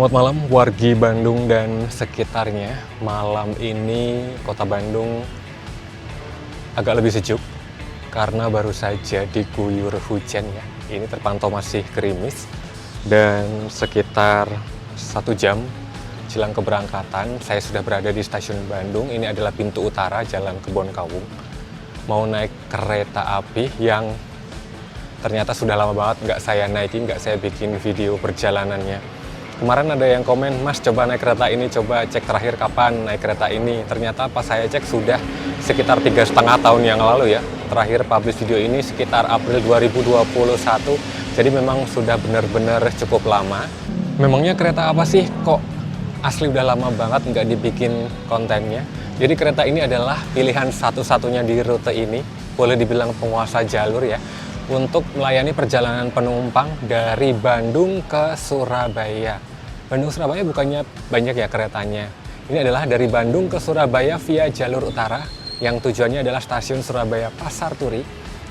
Selamat malam wargi Bandung dan sekitarnya. Malam ini kota Bandung agak lebih sejuk karena baru saja diguyur hujan ya. Ini terpantau masih gerimis dan sekitar 1 jam jelang keberangkatan saya sudah berada di stasiun Bandung. Ini adalah pintu utara Jalan Kebon Kawung. Mau naik kereta api yang ternyata sudah lama banget nggak saya naikin, nggak saya bikin video perjalanannya. Kemarin ada yang komen, Mas coba naik kereta ini, coba cek terakhir kapan naik kereta ini. Ternyata pas saya cek sudah sekitar 3,5 tahun yang lalu ya. Terakhir publish video ini sekitar April 2021. Jadi memang sudah benar-benar cukup lama. Memangnya kereta apa sih kok asli udah lama banget nggak dibikin kontennya. Jadi kereta ini adalah pilihan satu-satunya di rute ini. Boleh dibilang penguasa jalur ya. Untuk melayani perjalanan penumpang dari Bandung ke Surabaya. Bandung-Surabaya bukannya banyak ya keretanya. Ini adalah dari Bandung ke Surabaya via jalur utara yang tujuannya adalah stasiun Surabaya Pasar Turi,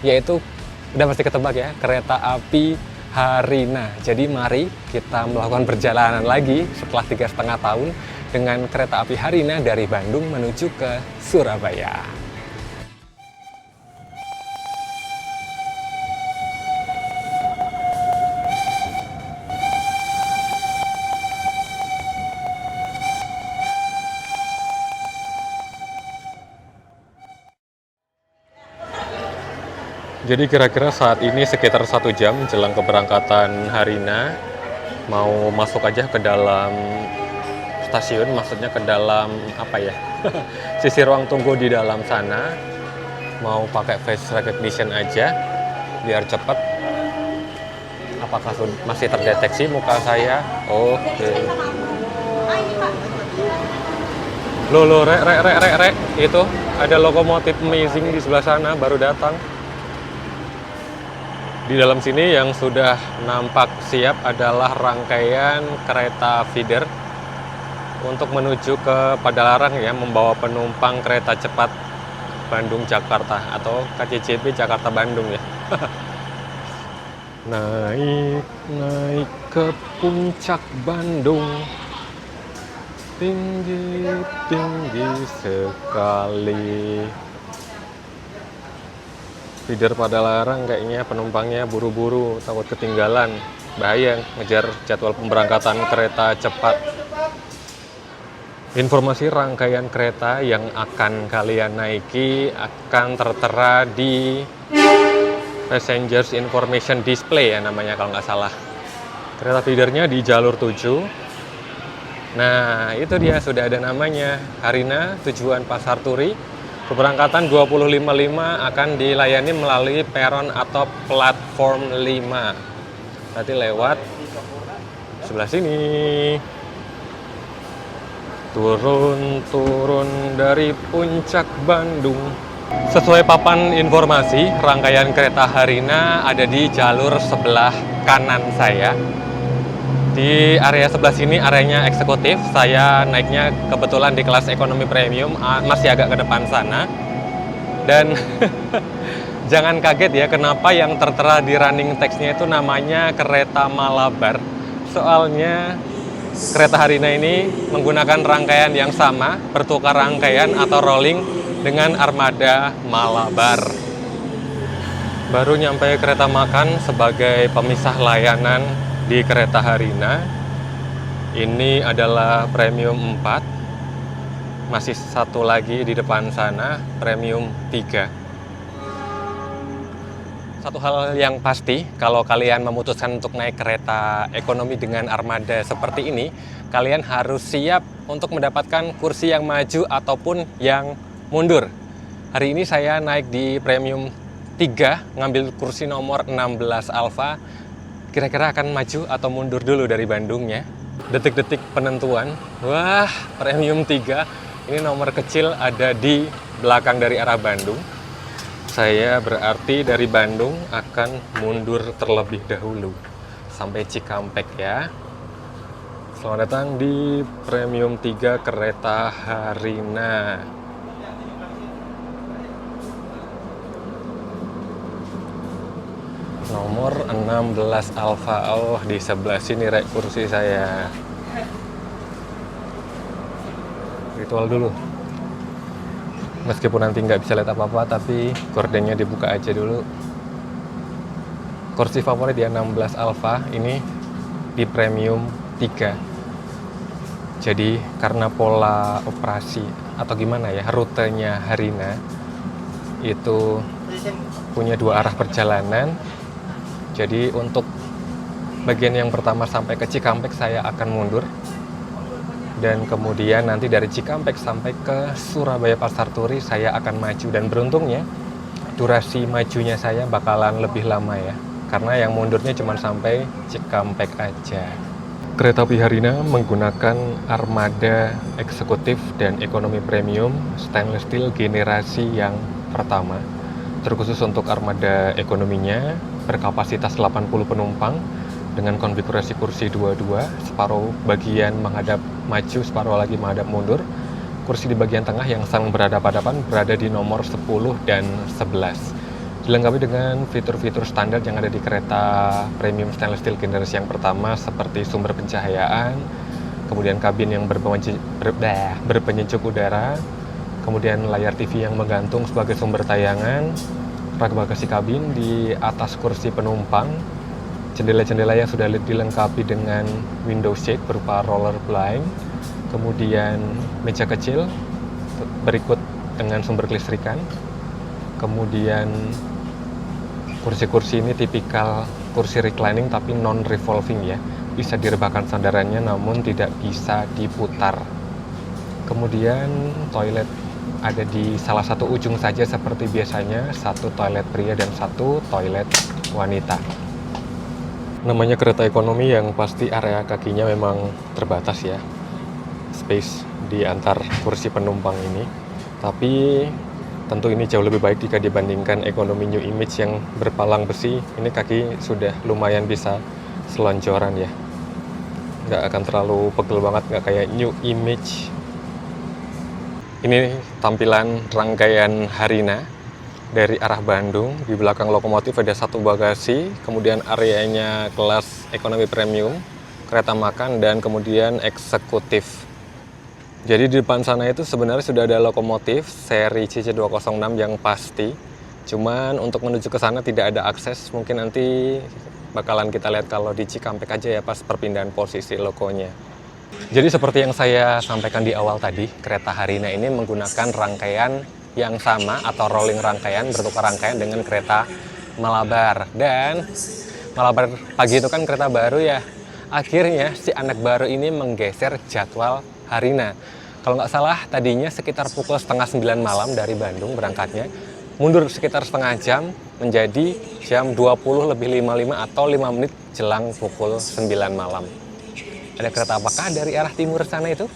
yaitu udah pasti ketebak ya, kereta api Harina. Jadi mari kita melakukan perjalanan lagi setelah 3,5 tahun dengan kereta api Harina dari Bandung menuju ke Surabaya. Jadi kira-kira saat ini sekitar 1 jam jelang keberangkatan Harina. Mau masuk aja ke dalam stasiun, maksudnya ke dalam apa ya, sisi ruang tunggu di dalam sana. Mau pakai face recognition aja biar cepet. Apakah masih terdeteksi muka saya? Oke. Loh, rek. Itu ada lokomotif amazing di sebelah sana baru datang. Di dalam sini yang sudah nampak siap adalah rangkaian kereta feeder untuk menuju ke Padalarang ya, membawa penumpang kereta cepat Bandung-Jakarta atau KCJB Jakarta-Bandung ya. Naik ke puncak Bandung, tinggi sekali. Feeder Padalarang kayaknya penumpangnya buru-buru, takut ketinggalan. Bahaya ngejar jadwal pemberangkatan kereta cepat. Informasi rangkaian kereta yang akan kalian naiki akan tertera di Passengers Information Display ya namanya kalau nggak salah. Kereta feedernya di jalur 7. Nah itu dia sudah ada namanya, Harina tujuan Pasar Turi. Keberangkatan 20.55 akan dilayani melalui peron atau platform 5. Nanti lewat sebelah sini. Turun dari puncak Bandung. Sesuai papan informasi, rangkaian kereta Harina ada di jalur sebelah kanan saya. Di area sebelah sini areanya eksekutif, saya naiknya kebetulan di kelas ekonomi premium, masih agak ke depan sana. Dan jangan kaget ya kenapa yang tertera di running text-nya itu namanya kereta Malabar. Soalnya kereta Harina ini menggunakan rangkaian yang sama, bertukar rangkaian atau rolling dengan armada Malabar. Baru nyampe kereta makan sebagai pemisah layanan di kereta Harina. Ini adalah premium 4. Masih satu lagi di depan sana, premium 3. Satu hal yang pasti, kalau kalian memutuskan untuk naik kereta ekonomi dengan armada seperti ini, kalian harus siap untuk mendapatkan kursi yang maju ataupun yang mundur. Hari ini saya naik di premium 3, ngambil kursi nomor 16 Alfa. Kira-kira akan maju atau mundur dulu dari Bandungnya. Detik-detik penentuan. Wah, premium 3. Ini nomor kecil ada di belakang dari arah Bandung. Saya berarti dari Bandung akan mundur terlebih dahulu sampai Cikampek ya. Selamat datang di premium 3 kereta Harina. Nomor 16 Alfa. Oh, di sebelah sini rek kursi saya. ritual dulu. Meskipun nanti nggak bisa lihat apa-apa, tapi gordennya dibuka aja dulu. Kursi favorit ya 16 Alpha, ini di premium 3. Jadi karena pola operasi atau gimana ya, rutenya Harina itu punya 2 arah perjalanan. Jadi untuk bagian yang pertama sampai ke Cikampek saya akan mundur. Dan kemudian nanti dari Cikampek sampai ke Surabaya Pasar Turi saya akan maju. Dan beruntungnya durasi majunya saya bakalan lebih lama ya, karena yang mundurnya cuma sampai Cikampek aja. Kereta api Harina menggunakan armada eksekutif dan ekonomi premium stainless steel generasi yang pertama. Terkhusus untuk armada ekonominya berkapasitas 80 penumpang dengan konfigurasi kursi 22, separuh bagian menghadap maju, separuh lagi menghadap mundur. Kursi di bagian tengah yang saling berhadapan-hadapan berada di nomor 10 dan 11. Dilengkapi dengan fitur-fitur standar yang ada di kereta premium stainless steel generasi yang pertama, seperti sumber pencahayaan, kemudian kabin yang berpenyejuk udara, kemudian layar TV yang menggantung sebagai sumber tayangan, rak bagasi kabin di atas kursi penumpang, jendela-jendela yang sudah dilengkapi dengan window shade berupa roller blind, kemudian meja kecil berikut dengan sumber kelistrikan, kemudian kursi-kursi ini tipikal kursi reclining tapi non revolving ya, bisa direbahkan sandarannya namun tidak bisa diputar. Kemudian toilet ada di salah satu ujung saja seperti biasanya, satu toilet pria dan satu toilet wanita. Namanya kereta ekonomi yang pasti area kakinya memang terbatas ya, space di antar kursi penumpang ini. Tapi tentu ini jauh lebih baik jika dibandingkan ekonomi New Image yang berpalang besi. Ini kaki sudah lumayan bisa selonjoran ya, nggak akan terlalu pegel banget, nggak kayak New Image. Ini tampilan rangkaian Harina dari arah Bandung. Di belakang lokomotif ada satu bagasi, kemudian areanya kelas ekonomi premium, kereta makan, dan kemudian eksekutif. Jadi di depan sana itu sebenarnya sudah ada lokomotif seri CC206 yang pasti. Cuman untuk menuju ke sana tidak ada akses. Mungkin nanti bakalan kita lihat kalau di Cikampek aja ya pas perpindahan posisi lokonya. Jadi seperti yang saya sampaikan di awal tadi, kereta Harina ini menggunakan rangkaian yang sama atau rolling rangkaian, bertukar rangkaian dengan kereta Malabar. Dan Malabar pagi itu kan kereta baru ya. Akhirnya si anak baru ini menggeser jadwal Harina. Kalau nggak salah tadinya sekitar pukul setengah 9 malam dari Bandung berangkatnya, mundur sekitar setengah jam menjadi jam 20 lebih 55 atau 5 menit jelang pukul 9 malam. Ada kereta apakah dari arah timur sana itu?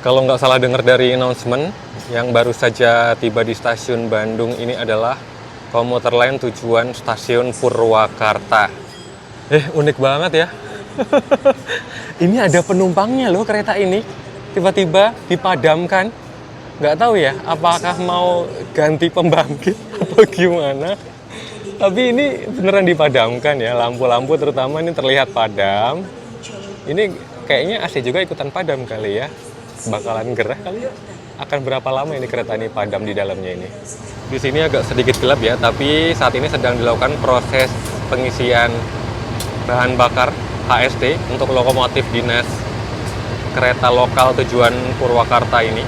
Kalau nggak salah dengar dari announcement, yang baru saja tiba di stasiun Bandung ini adalah komuter lain tujuan stasiun Purwakarta. Unik banget ya. Ini ada penumpangnya loh kereta ini. Tiba-tiba dipadamkan. Nggak tahu ya, apakah mau ganti pembangkit atau gimana. Tapi ini beneran dipadamkan ya, lampu-lampu terutama ini terlihat padam. Ini kayaknya AC juga ikutan padam kali ya. Bakalan gerah kali ya. Akan berapa lama ini kereta ini padam di dalamnya ini? Di sini agak sedikit gelap ya, tapi saat ini sedang dilakukan proses pengisian bahan bakar HST untuk lokomotif dinas kereta lokal tujuan Purwakarta ini.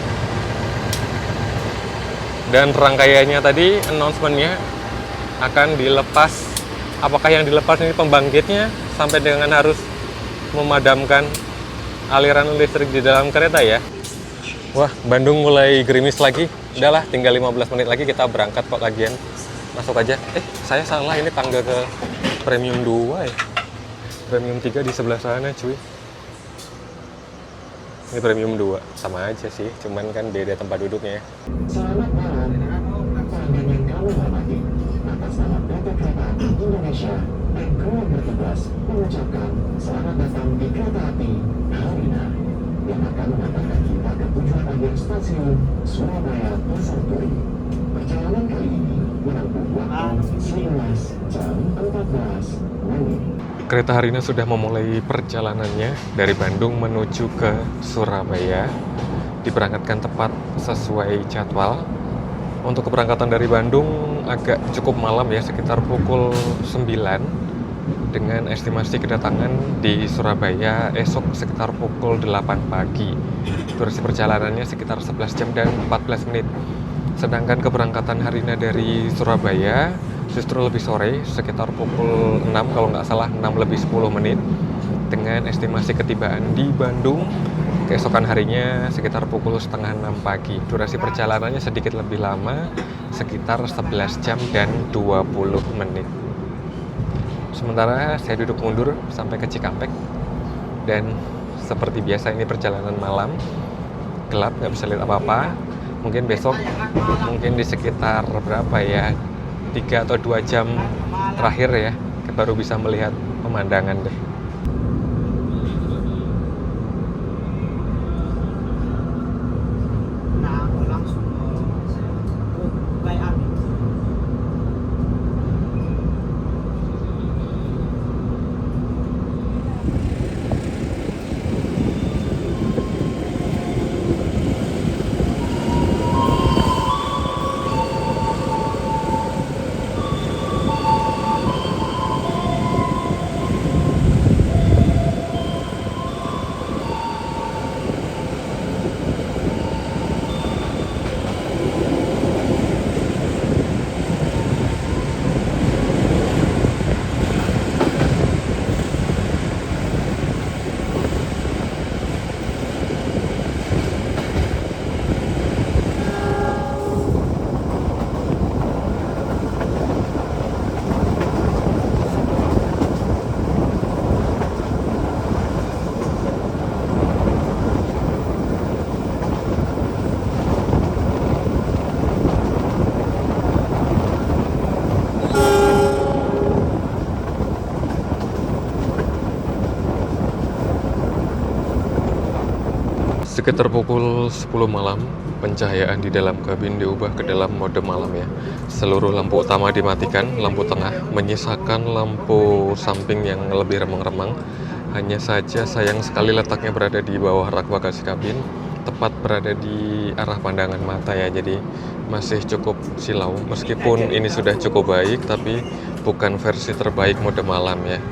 Dan rangkaiannya tadi announcement-nya akan dilepas. Apakah yang dilepas ini pembangkitnya sampai dengan harus memadamkan aliran listrik di dalam kereta ya? Wah, Bandung mulai gerimis lagi. Udahlah, tinggal 15 menit lagi kita berangkat kok lagian. Masuk aja. Saya salah, ini tangga ke Premium 2 ya. Premium 3 di sebelah sana, cuy. Ini premium 2, sama aja sih, cuman kan beda tempat duduknya. Selamat malam, pelanggan yang kami hormati. Atas nama PT Kereta Api Indonesia dan kru yang bertugas mengucapkan selamat datang di kereta api Harina yang akan mengantarkan kita ke tujuan akhir stasiun Surabaya Pasar Turi. Perjalanan kali ini menempuh waktu 11 jam 14 menit. Kereta Harina sudah memulai perjalanannya dari Bandung menuju ke Surabaya. Diberangkatkan tepat sesuai jadwal. Untuk keberangkatan dari Bandung agak cukup malam ya, sekitar pukul 9. Dengan estimasi kedatangan di Surabaya esok sekitar pukul 8 pagi. Durasi perjalanannya sekitar 11 jam dan 14 menit. Sedangkan keberangkatan Harina dari Surabaya justru lebih sore, sekitar pukul 6 kalau nggak salah, 6 lebih 10 menit. Dengan estimasi ketibaan di Bandung keesokan harinya sekitar pukul setengah 6 pagi. Durasi perjalanannya sedikit lebih lama, sekitar 11 jam dan 20 menit. Sementara saya duduk mundur sampai ke Cikampek. Dan seperti biasa ini perjalanan malam, gelap, nggak bisa lihat apa-apa. Mungkin besok, mungkin di sekitar berapa ya, 3 atau 2 jam terakhir ya, baru bisa melihat pemandangan deh. Sekitar pukul 10 malam, pencahayaan di dalam kabin diubah ke dalam mode malam ya. Seluruh lampu utama dimatikan, lampu tengah, menyisakan lampu samping yang lebih remang-remang. Hanya saja sayang sekali letaknya berada di bawah rak bagasi kabin, tepat berada di arah pandangan mata ya. Jadi masih cukup silau. Meskipun ini sudah cukup baik, tapi bukan versi terbaik mode malam ya.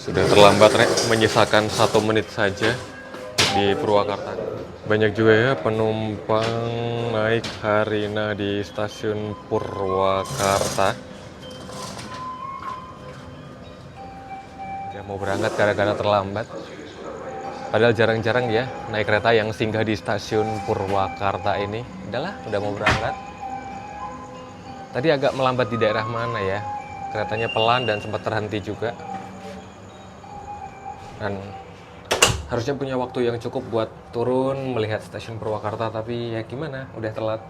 Sudah terlambat, Rek, menyisakan 1 menit saja di Purwakarta. Banyak juga ya penumpang naik Harina di stasiun Purwakarta. Ya mau berangkat gara-gara terlambat. Padahal jarang-jarang ya naik kereta yang singgah di stasiun Purwakarta ini. Udah mau berangkat. Tadi agak melambat di daerah mana ya? Keretanya pelan dan sempat terhenti juga. Dan harusnya punya waktu yang cukup buat turun melihat stasiun Purwakarta, tapi ya gimana, udah telat.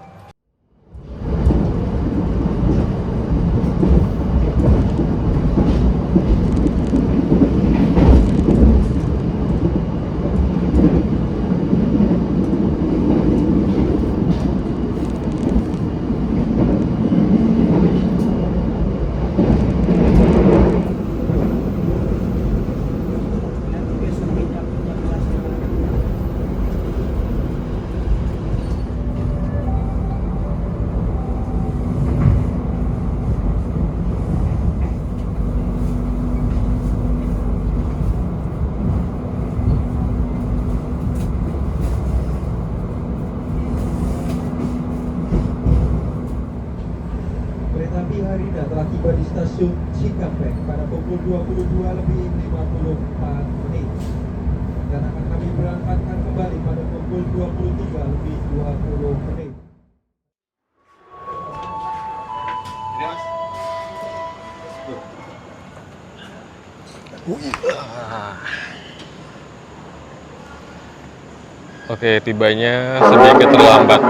Harina telah tiba di stasiun Cikampek pada pukul 22:54 menit dan akan kami berangkatkan kembali pada pukul 23:20 menit. Oke, tibanya sedikit terlambat.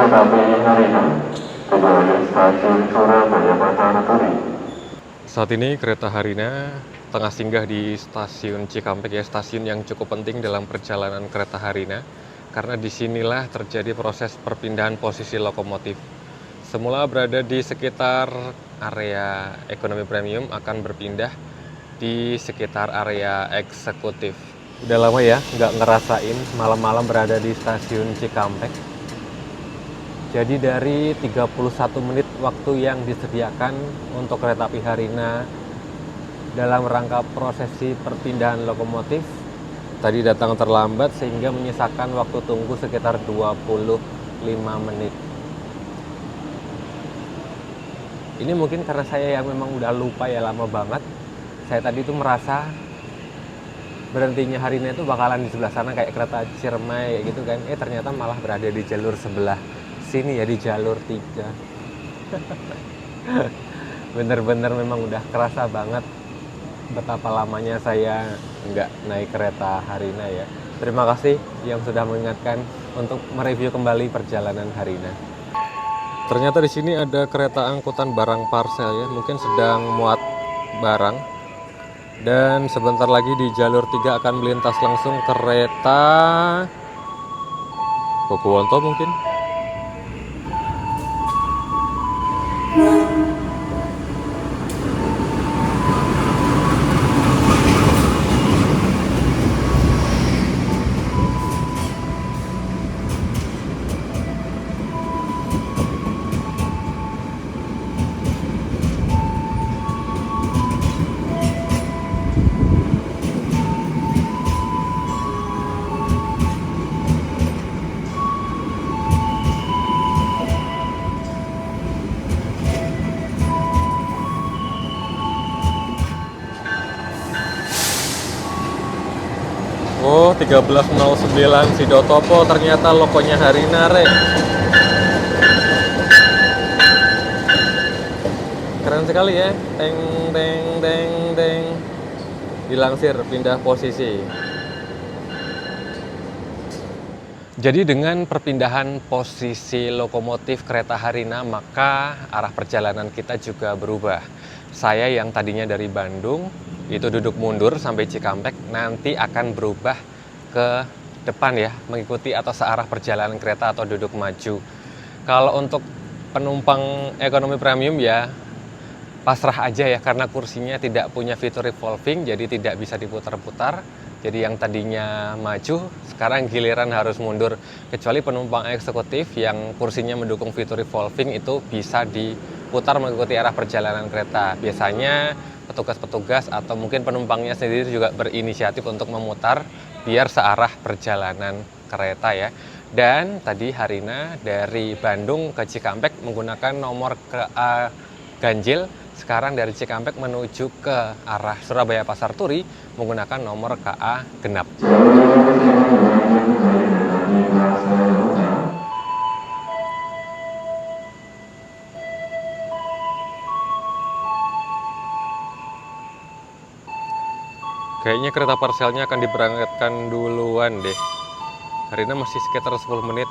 Saat ini kereta Harina tengah singgah di stasiun Cikampek ya, stasiun yang cukup penting dalam perjalanan kereta Harina karena disinilah terjadi proses perpindahan posisi lokomotif. Semula berada di sekitar area ekonomi premium akan berpindah di sekitar area eksekutif. Udah lama ya nggak ngerasain malam-malam berada di stasiun Cikampek. Jadi dari 31 menit waktu yang disediakan untuk kereta api Harina dalam rangka prosesi perpindahan lokomotif, tadi datang terlambat sehingga menyisakan waktu tunggu sekitar 25 menit. Ini mungkin karena saya yang memang udah lupa ya, lama banget. Saya tadi tuh merasa berhentinya Harina itu bakalan di sebelah sana kayak kereta Ciremai gitu kan. Ternyata malah berada di jalur sebelah sini ya, di jalur 3. Bener-bener memang udah kerasa banget betapa lamanya saya nggak naik kereta Harina ya. Terima kasih yang sudah mengingatkan untuk mereview kembali perjalanan Harina. Ternyata di sini ada kereta angkutan barang parcel ya, mungkin sedang muat barang. Dan sebentar lagi di jalur 3 akan melintas langsung kereta Bogowanto mungkin. Oh, 1309 Sidotopo ternyata lokonya Harina, Re. Keren sekali ya. Teng teng teng teng. Dilangsir pindah posisi. Jadi dengan perpindahan posisi lokomotif kereta Harina, maka arah perjalanan kita juga berubah. Saya yang tadinya dari Bandung itu duduk mundur sampai Cikampek, nanti akan berubah ke depan ya, mengikuti atau searah perjalanan kereta atau duduk maju. Kalau untuk penumpang ekonomi premium ya pasrah aja ya, karena kursinya tidak punya fitur revolving, jadi tidak bisa diputar-putar. Jadi yang tadinya maju, sekarang giliran harus mundur. Kecuali penumpang eksekutif yang kursinya mendukung fitur revolving itu bisa diputar mengikuti arah perjalanan kereta. Biasanya petugas-petugas atau mungkin penumpangnya sendiri juga berinisiatif untuk memutar biar searah perjalanan kereta ya. Dan tadi Harina dari Bandung ke Cikampek menggunakan nomor KA ganjil. Sekarang dari Cikampek menuju ke arah Surabaya Pasar Turi menggunakan nomor KA genap. Kayaknya kereta parselnya akan diberangkatkan duluan deh. Harina masih sekitar 10 menit.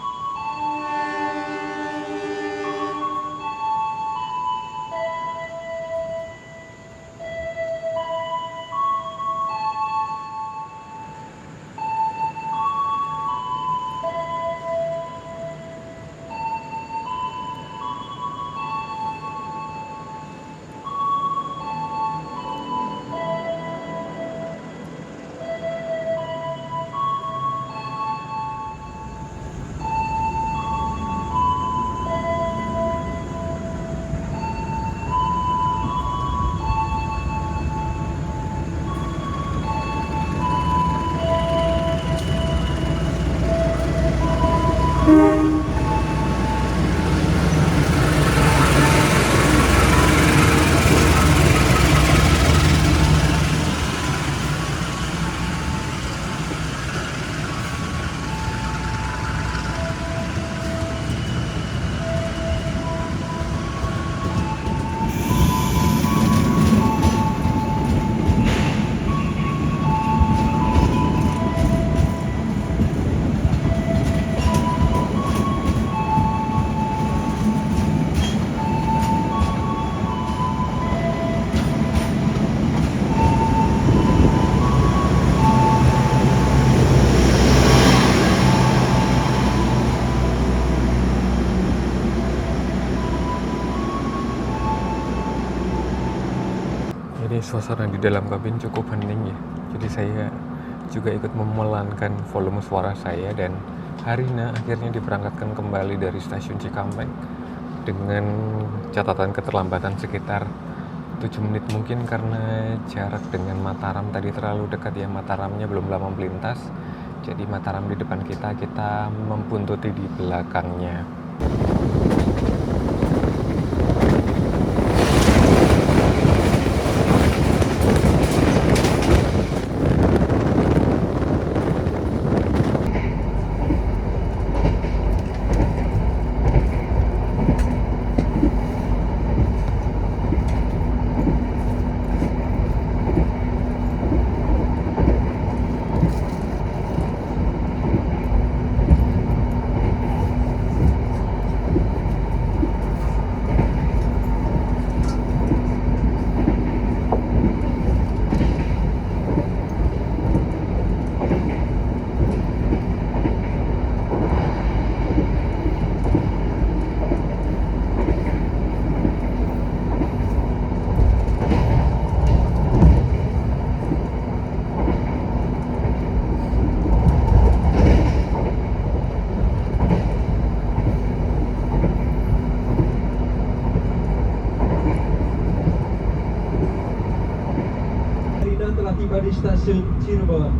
Ini suasana di dalam kabin cukup hening ya. Jadi saya juga ikut memelankan volume suara saya, dan Harina akhirnya diberangkatkan kembali dari stasiun Cikampek dengan catatan keterlambatan sekitar 7 menit, mungkin karena jarak dengan Mataram tadi terlalu dekat ya. Mataramnya belum lama melintas, jadi Mataram di depan kita membuntuti di belakangnya. Harina telah tiba di stasiun Cirebon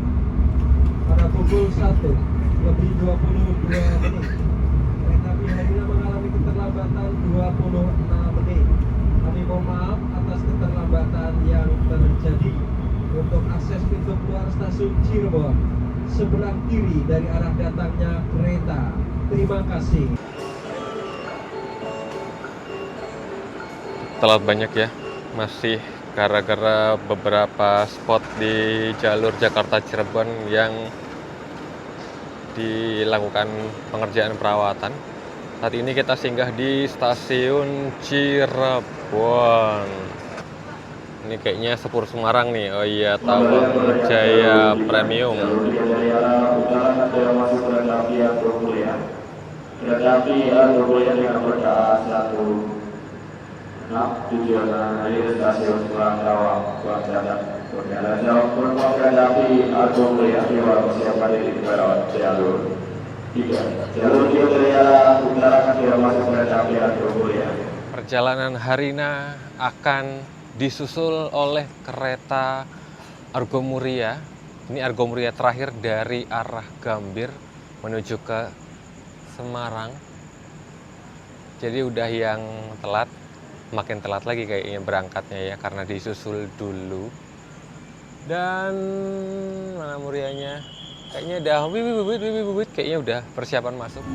pada pukul 1:22 menit. Kereta api Harina mengalami keterlambatan 26 menit. Kami mohon maaf atas keterlambatan yang terjadi. Untuk akses pintu keluar stasiun Cirebon sebelah kiri dari arah datangnya kereta. Terima kasih. Telat banyak ya, masih gara-gara beberapa spot di jalur Jakarta Cirebon yang dilakukan pengerjaan perawatan. Saat ini kita singgah di stasiun Cirebon. Ini kayaknya Sepur Semarang nih. Oh iya, Tawang Jaya Premium. Kereta api Argomulya dengan berkah 1 tujuan dari stasiun Semarang Tawang, Jakarta. Berkala jauh penumpang kereta api Argomulya Dewa persiapan diri belok jalur 3. Jalur 3 dari arah utara Dewa masuk kereta api Argomulya. Perjalanan Harina akan disusul oleh kereta Argomuria. Ini Argomuria terakhir dari arah Gambir menuju ke Semarang. Jadi udah yang telat, makin telat lagi kayaknya berangkatnya ya, karena disusul dulu. Dan mana Murianya? Kayaknya udah kayaknya udah persiapan masuk.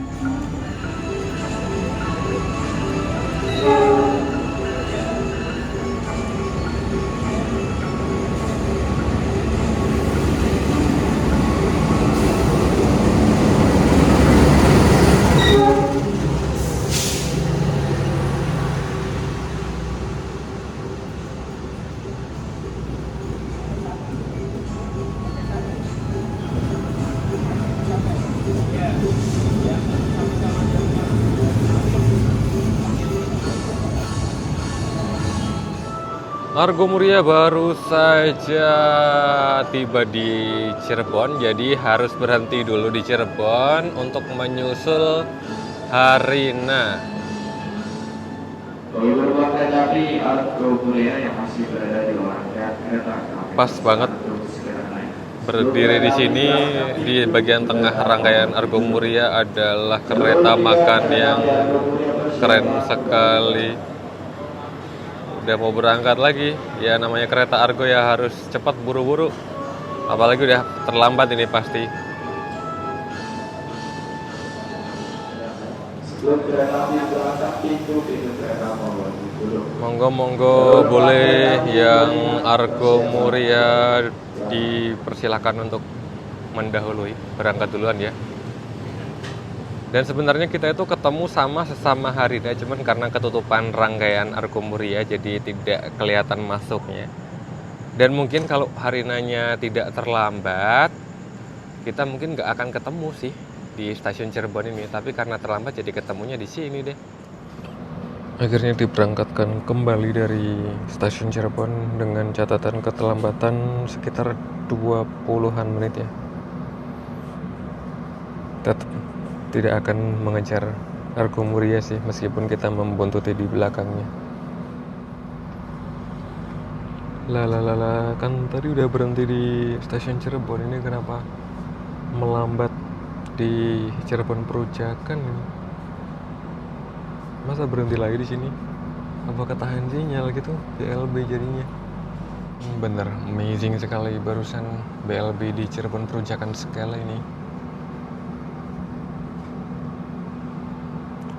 Argomuria baru saja tiba di Cirebon, jadi harus berhenti dulu di Cirebon untuk menyusul Harina. Bagi penumpang kereta api Argomulya yang masih berada di luar kereta api, Pas banget berdiri di sini. Di bagian tengah rangkaian Argomuria adalah kereta makan yang keren sekali. Udah mau berangkat lagi, ya namanya kereta Argo ya harus cepat buru-buru, apalagi udah terlambat ini pasti. sebelum kereta api berangkat pintu kereta mohon duduk. Monggo boleh yang Argomuria dipersilakan untuk mendahului, berangkat duluan ya. Dan sebenarnya kita itu ketemu sama sesama Harina, cuman karena ketutupan rangkaian Argomuria jadi tidak kelihatan masuknya. Dan mungkin kalau Harinanya tidak terlambat, kita mungkin nggak akan ketemu sih di stasiun Cirebon ini. Tapi karena terlambat jadi ketemunya di sini deh. Akhirnya diberangkatkan kembali dari stasiun Cirebon dengan catatan keterlambatan sekitar 20-an menit ya. Tetap tidak akan mengejar Argo Muria sih, meskipun kita membuntuti di belakangnya. Lah, kan tadi udah berhenti di stasiun Cirebon, ini kenapa melambat di Cirebon Perujakan ini? Masa berhenti lagi di sini? Apa ketahan sinyal gitu? BLB jadinya. Bener, amazing sekali barusan BLB di Cirebon Perujakan sekali ini.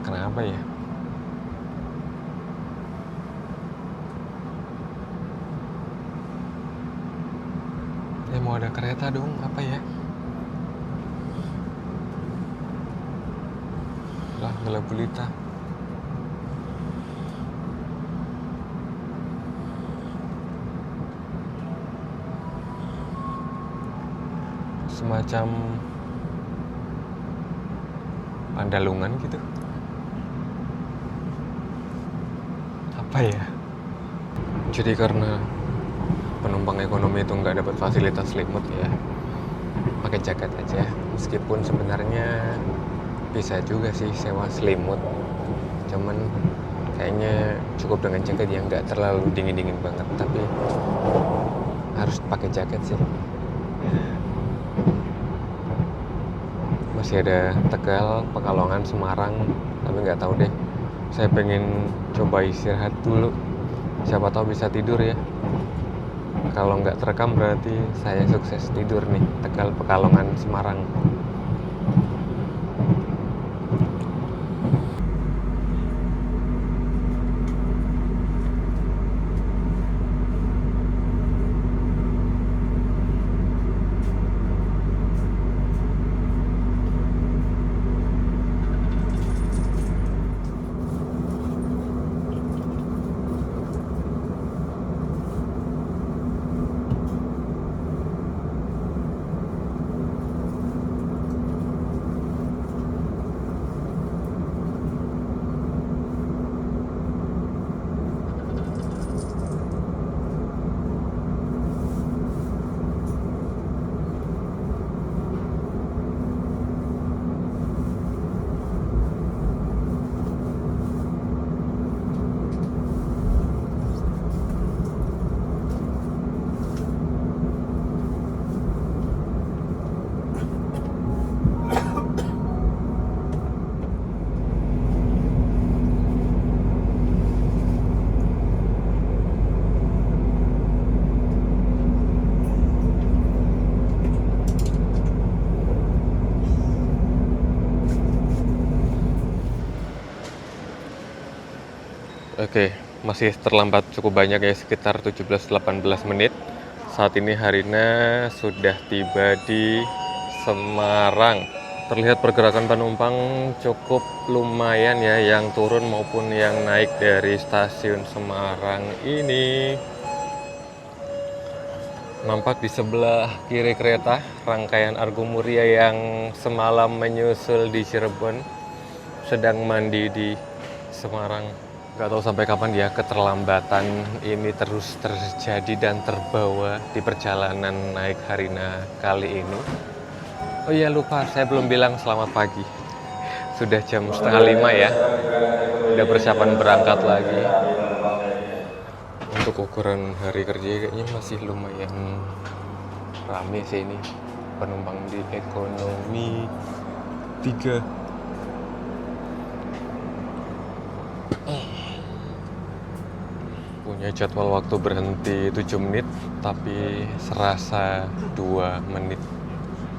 Kenapa ya? Mau ada kereta dong, apa ya? Lah, gelap gulita. Semacam Pandalungan gitu. Apa ya? Jadi karena penumpang ekonomi itu nggak dapat fasilitas selimut ya, pakai jaket aja. Meskipun sebenarnya bisa juga sih sewa selimut, cuman kayaknya cukup dengan jaket yang nggak terlalu dingin banget, tapi harus pakai jaket sih. Masih ada Tegal, Pekalongan, Semarang, tapi nggak tahu deh. Saya pengen coba istirahat dulu, siapa tahu bisa tidur ya. Kalau nggak terekam berarti saya sukses tidur nih. Tegal, Pekalongan, Semarang. Oke, masih terlambat cukup banyak ya, sekitar 17-18 menit. Saat ini Harina sudah tiba di Semarang. Terlihat pergerakan penumpang cukup lumayan ya, yang turun maupun yang naik dari stasiun Semarang ini. Nampak di sebelah kiri kereta rangkaian Argo Muria yang semalam menyusul di Cirebon sedang mandi di Semarang. Gak tahu sampai kapan ya keterlambatan ini terus terjadi dan terbawa di perjalanan naik Harina kali ini. Oh iya, lupa, saya belum bilang selamat pagi. Sudah jam 4:30 ya. Udah persiapan berangkat lagi. Untuk ukuran hari kerja kayaknya masih lumayan rame sih ini. Penumpang di ekonomi 3. Punya jadwal waktu berhenti 7 menit, tapi serasa 2 menit.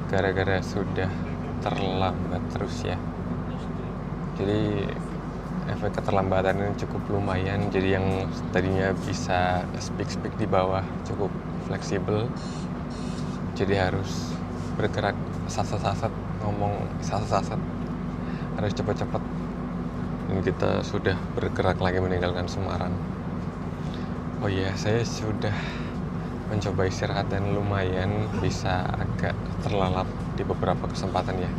Gara-gara sudah terlambat terus ya. Jadi efek keterlambatan ini cukup lumayan. Jadi yang tadinya bisa speak di bawah cukup fleksibel. Jadi harus bergerak sasat-sasat, ngomong sasat-sasat. Harus cepat-cepat. Dan kita sudah bergerak lagi meninggalkan Semarang. Oh iya, saya sudah mencoba istirahat dan lumayan bisa agak terlelap di beberapa kesempatan ya.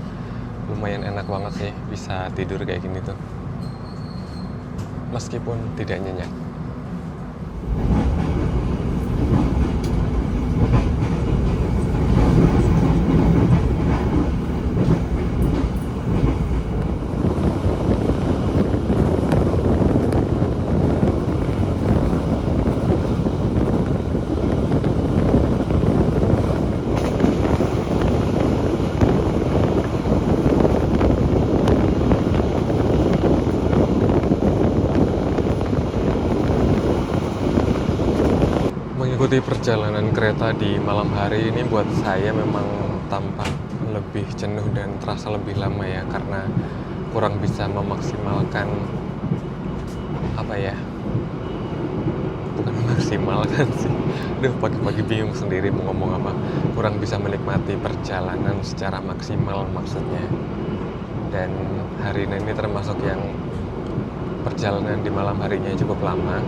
Lumayan enak banget sih bisa tidur kayak gini tuh. meskipun tidak nyenyak. Mengikuti perjalanan kereta di malam hari ini buat saya memang tampak lebih jenuh dan terasa lebih lama ya, karena kurang bisa memaksimalkan apa ya, bukan memaksimalkan sih, aduh pagi-pagi bingung sendiri mau ngomong apa, kurang bisa menikmati perjalanan secara maksimal maksudnya. Dan hari ini termasuk yang perjalanan di malam harinya cukup lama.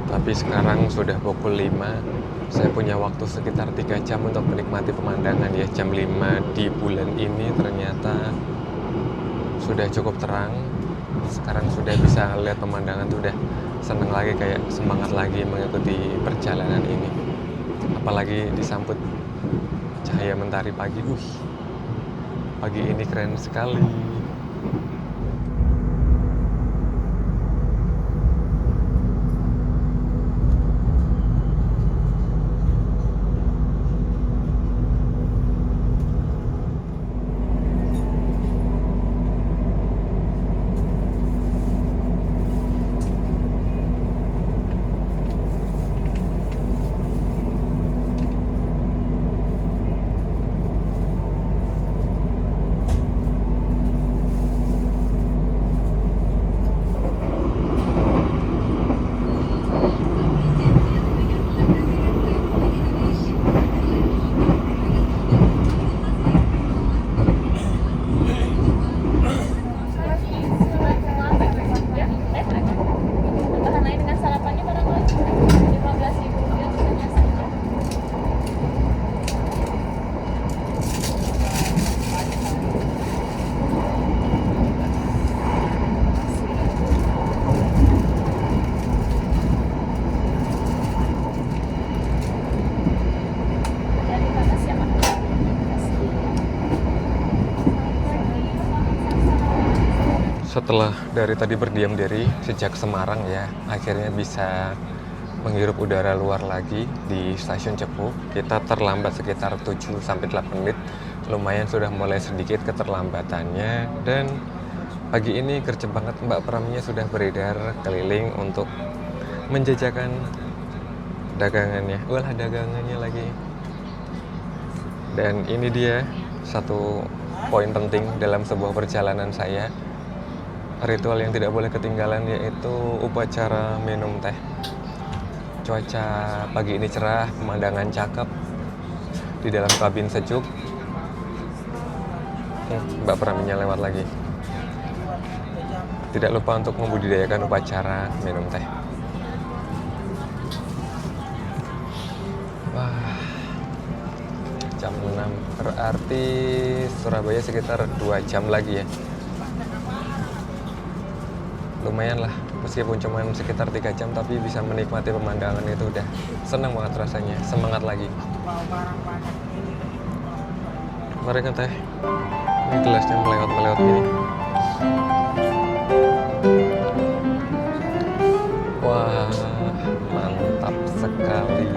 Tapi sekarang sudah pukul 5, saya punya waktu sekitar 3 jam untuk menikmati pemandangan ya. Jam 5 di bulan ini ternyata sudah cukup terang. Sekarang sudah bisa lihat pemandangan, sudah seneng lagi, kayak semangat lagi mengikuti perjalanan ini. Apalagi disambut cahaya mentari pagi. Pagi ini keren sekali. Setelah dari tadi berdiam diri sejak Semarang ya, akhirnya bisa menghirup udara luar lagi di stasiun Cepu. Kita terlambat sekitar 7-8 menit. Lumayan sudah mulai sedikit keterlambatannya, dan pagi ini gercep banget Mbak Pramnya sudah beredar keliling untuk menjajakan dagangannya. Walah, dagangannya lagi. Dan ini dia satu poin penting dalam sebuah perjalanan saya. Ritual yang tidak boleh ketinggalan yaitu upacara minum teh. Cuaca pagi ini cerah, pemandangan cakep, di dalam kabin sejuk. Mbak Praminya lewat lagi. Tidak lupa untuk membudidayakan upacara minum teh. Wah, jam 6, berarti Surabaya sekitar 2 jam lagi ya. Lumayan lah, meskipun cuma sekitar 3 jam tapi bisa menikmati pemandangan itu udah senang banget rasanya, semangat lagi. Mari kan teh, ini gelasnya melewat-melewat gini. Wah, mantap sekali.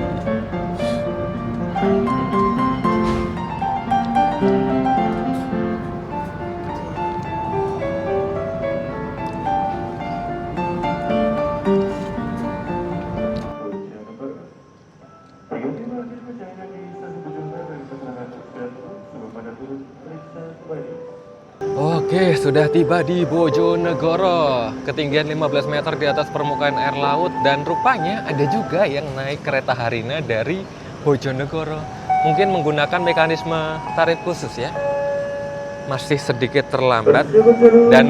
Oke, sudah tiba di Bojonegoro. Ketinggian 15 meter di atas permukaan air laut, dan rupanya ada juga yang naik kereta Harina dari Bojonegoro. Mungkin menggunakan mekanisme tarif khusus ya. Masih sedikit terlambat, dan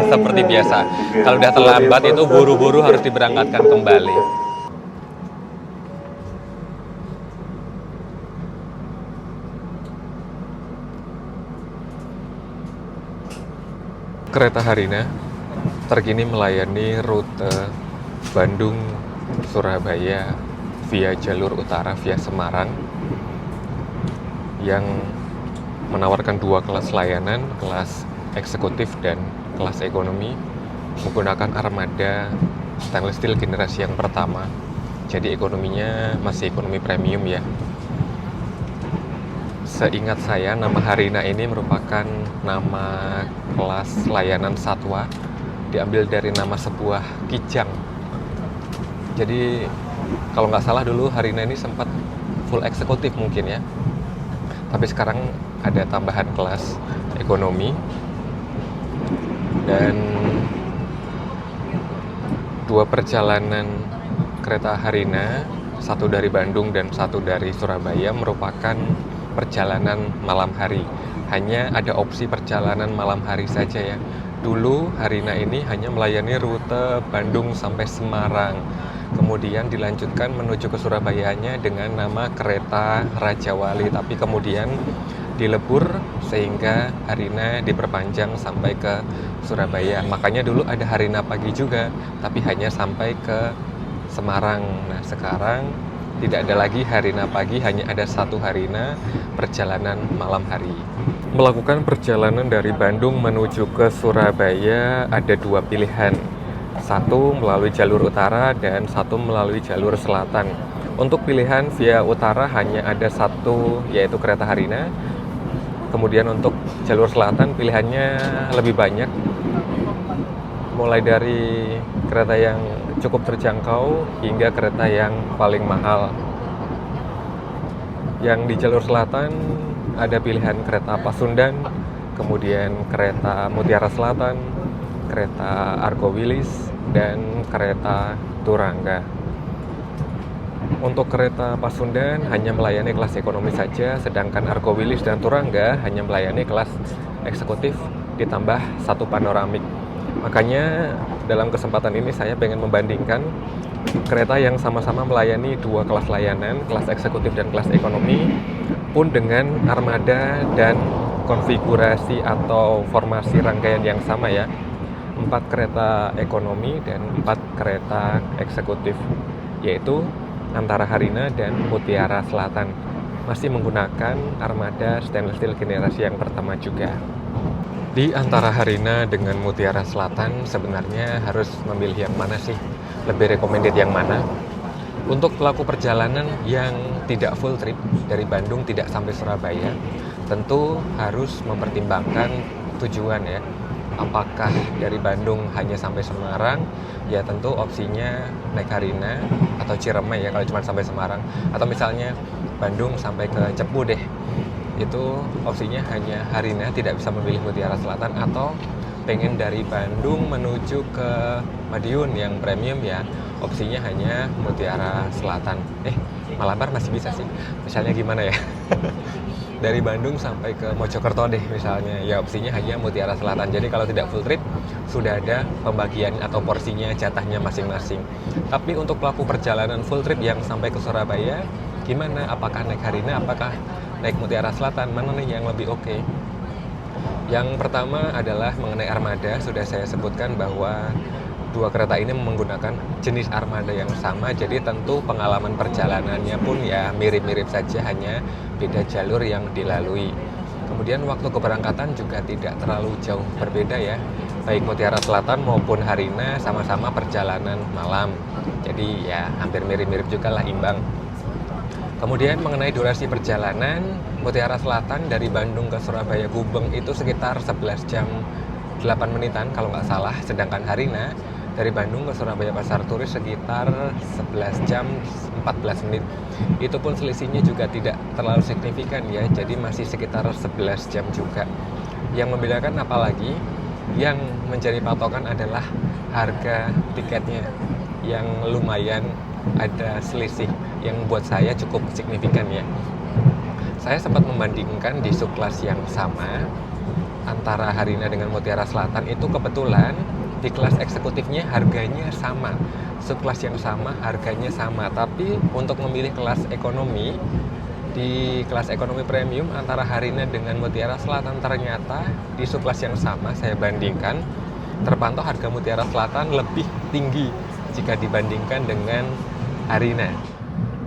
seperti biasa, kalau udah terlambat itu buru-buru harus diberangkatkan kembali. Kereta Harina terkini melayani rute Bandung Surabaya via jalur utara via Semarang yang menawarkan dua kelas layanan, kelas eksekutif dan kelas ekonomi, menggunakan armada stainless steel generasi yang pertama. Jadi ekonominya masih ekonomi premium ya. Seingat saya nama Harina ini merupakan nama kelas layanan satwa, diambil dari nama sebuah kijang. Jadi kalau nggak salah dulu Harina ini sempat full eksekutif mungkin ya. Tapi sekarang ada tambahan kelas ekonomi. Dan dua perjalanan kereta Harina, satu dari Bandung dan satu dari Surabaya, merupakan perjalanan malam hari. Hanya ada opsi perjalanan malam hari saja ya. Dulu Harina ini hanya melayani rute Bandung sampai Semarang. Kemudian dilanjutkan menuju ke Surabayanya dengan nama kereta Raja Wali. Tapi kemudian dilebur sehingga Harina diperpanjang sampai ke Surabaya. Makanya dulu ada Harina pagi juga, tapi hanya sampai ke Semarang. Nah sekarang tidak ada lagi Harina pagi, hanya ada satu Harina perjalanan malam hari. Melakukan perjalanan dari Bandung menuju ke Surabaya ada dua pilihan. Satu melalui jalur utara dan satu melalui jalur selatan. Untuk pilihan via utara hanya ada satu, yaitu kereta Harina. Kemudian untuk jalur selatan pilihannya lebih banyak. Mulai dari kereta yang cukup terjangkau hingga kereta yang paling mahal. Yang di jalur selatan ada pilihan kereta Pasundan, kemudian kereta Mutiara Selatan, kereta Argo Wilis, dan kereta Turangga. Untuk kereta Pasundan hanya melayani kelas ekonomi saja, sedangkan Argo Wilis dan Turangga hanya melayani kelas eksekutif ditambah satu panoramik. Makanya dalam kesempatan ini saya pengen membandingkan kereta yang sama-sama melayani dua kelas layanan, kelas eksekutif dan kelas ekonomi, pun dengan armada dan konfigurasi atau formasi rangkaian yang sama ya. 4 kereta ekonomi dan 4 kereta eksekutif, yaitu antara Harina dan Mutiara Selatan, masih menggunakan armada stainless steel generasi yang pertama juga. Di antara Harina dengan Mutiara Selatan sebenarnya harus memilih yang mana sih? Lebih recommended yang mana? Untuk pelaku perjalanan yang tidak full trip dari Bandung tidak sampai Surabaya, tentu harus mempertimbangkan tujuan ya. Apakah dari Bandung hanya sampai Semarang, ya tentu opsinya naik Harina atau Ciremai ya kalau cuma sampai Semarang. Atau misalnya Bandung sampai ke Cepu deh, itu opsinya hanya Harina, tidak bisa memilih Mutiara Selatan. Atau pengen dari Bandung menuju ke Madiun yang premium ya, opsinya hanya Mutiara Selatan. Malabar masih bisa sih, misalnya gimana ya dari Bandung sampai ke Mojokerto deh misalnya, ya opsinya hanya Mutiara Selatan. Jadi kalau tidak full trip, sudah ada pembagian atau porsinya, jatahnya masing-masing. Tapi untuk pelaku perjalanan full trip yang sampai ke Surabaya, gimana? Apakah naik Harina, apakah naik Mutiara Selatan? Mana nih yang lebih oke? Yang pertama adalah mengenai armada. Sudah saya sebutkan bahwa dua kereta ini menggunakan jenis armada yang sama, jadi tentu pengalaman perjalanannya pun ya mirip-mirip saja, hanya beda jalur yang dilalui. Kemudian waktu keberangkatan juga tidak terlalu jauh berbeda ya, baik Mutiara Selatan maupun Harina sama-sama perjalanan malam, jadi ya hampir mirip-mirip juga lah, imbang. Kemudian mengenai durasi perjalanan, Mutiara Selatan dari Bandung ke Surabaya Gubeng itu sekitar 11 jam 8 menitan kalau nggak salah, sedangkan Harina dari Bandung ke Surabaya Pasar Turi sekitar 11 jam 14 menit. Itu pun selisihnya juga tidak terlalu signifikan ya, jadi masih sekitar 11 jam juga. Yang membedakan apalagi, yang menjadi patokan adalah harga tiketnya yang lumayan ada selisih, yang buat saya cukup signifikan ya. Saya sempat membandingkan di subkelas yang sama antara Harina dengan Mutiara Selatan, itu kebetulan di kelas eksekutifnya harganya sama, subkelas yang sama harganya sama. Tapi untuk memilih kelas ekonomi, di kelas ekonomi premium antara Harina dengan Mutiara Selatan, ternyata di subkelas yang sama saya bandingkan terpantau harga Mutiara Selatan lebih tinggi jika dibandingkan dengan Harina.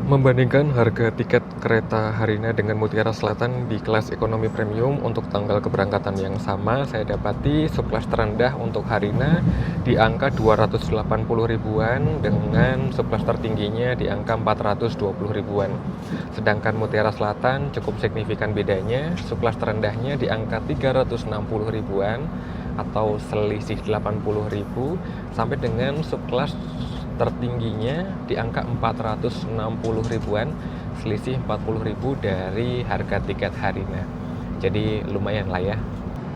Membandingkan harga tiket kereta Harina dengan Mutiara Selatan di kelas ekonomi premium untuk tanggal keberangkatan yang sama, saya dapati subkelas terendah untuk Harina di angka 280 ribuan dengan subkelas tertingginya di angka 420 ribuan. Sedangkan Mutiara Selatan cukup signifikan bedanya, subkelas terendahnya di angka 360 ribuan atau selisih 80 ribu sampai dengan subkelas tertingginya di angka 460 ribuan, selisih 40 ribu dari harga tiket Harina. Jadi lumayan lah ya.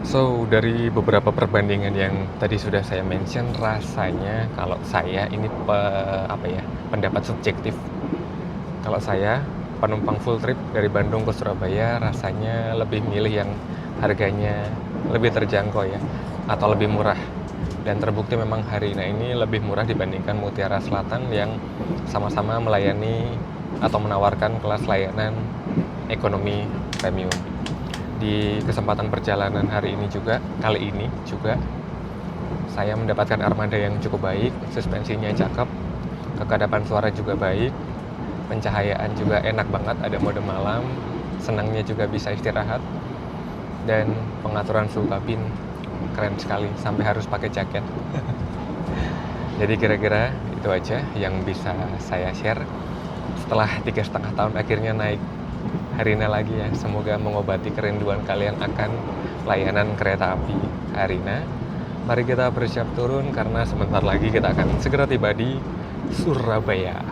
So, dari beberapa perbandingan yang tadi sudah saya mention, rasanya kalau saya ini pendapat subjektif. Kalau saya penumpang full trip dari Bandung ke Surabaya, rasanya lebih milih yang harganya lebih terjangkau ya, atau lebih murah. Dan terbukti memang Harina ini lebih murah dibandingkan Mutiara Selatan yang sama-sama melayani atau menawarkan kelas layanan ekonomi premium. Di kesempatan perjalanan kali ini juga saya mendapatkan armada yang cukup baik, suspensinya cakep, kekadapan suara juga baik, pencahayaan juga enak banget, ada mode malam, senangnya juga bisa istirahat, dan pengaturan suhu kabin keren sekali, sampai harus pakai jaket. Jadi kira-kira itu aja yang bisa saya share setelah 3,5 tahun akhirnya naik Harina lagi ya. Semoga mengobati kerinduan kalian akan layanan kereta api Harina. Mari kita bersiap turun karena sebentar lagi kita akan segera tiba di Surabaya.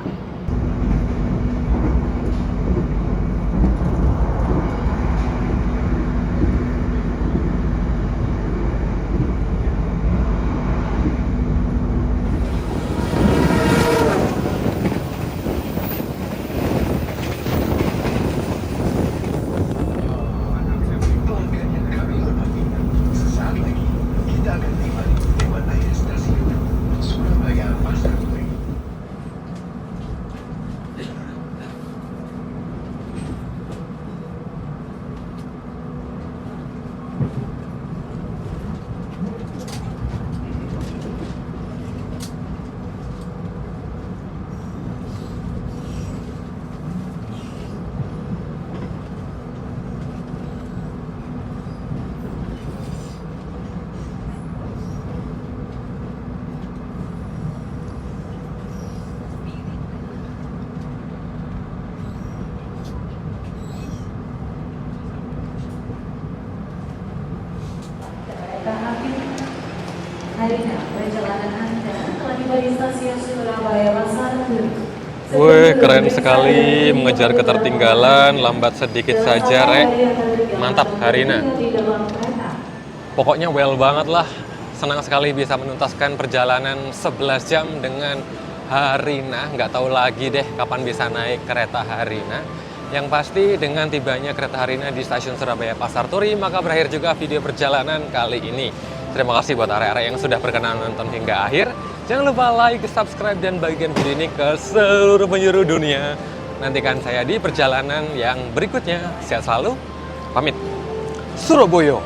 Harina, perjalanan Anda telah tiba di stasiun Surabaya Pasar Turi. Wih, keren sekali, mengejar ketertinggalan, lambat sedikit saja, Rek. Mantap, Harina. Pokoknya well banget lah. Senang sekali bisa menuntaskan perjalanan 11 jam dengan Harina. Nggak tahu lagi deh kapan bisa naik kereta Harina. Yang pasti dengan tibanya kereta Harina di stasiun Surabaya Pasar Turi, maka berakhir juga video perjalanan kali ini. Terima kasih buat area-area yang sudah berkenan menonton hingga akhir. Jangan lupa like, subscribe, dan bagikan video ini ke seluruh penjuru dunia. Nantikan saya di perjalanan yang berikutnya. Sehat selalu. Pamit. Surabaya.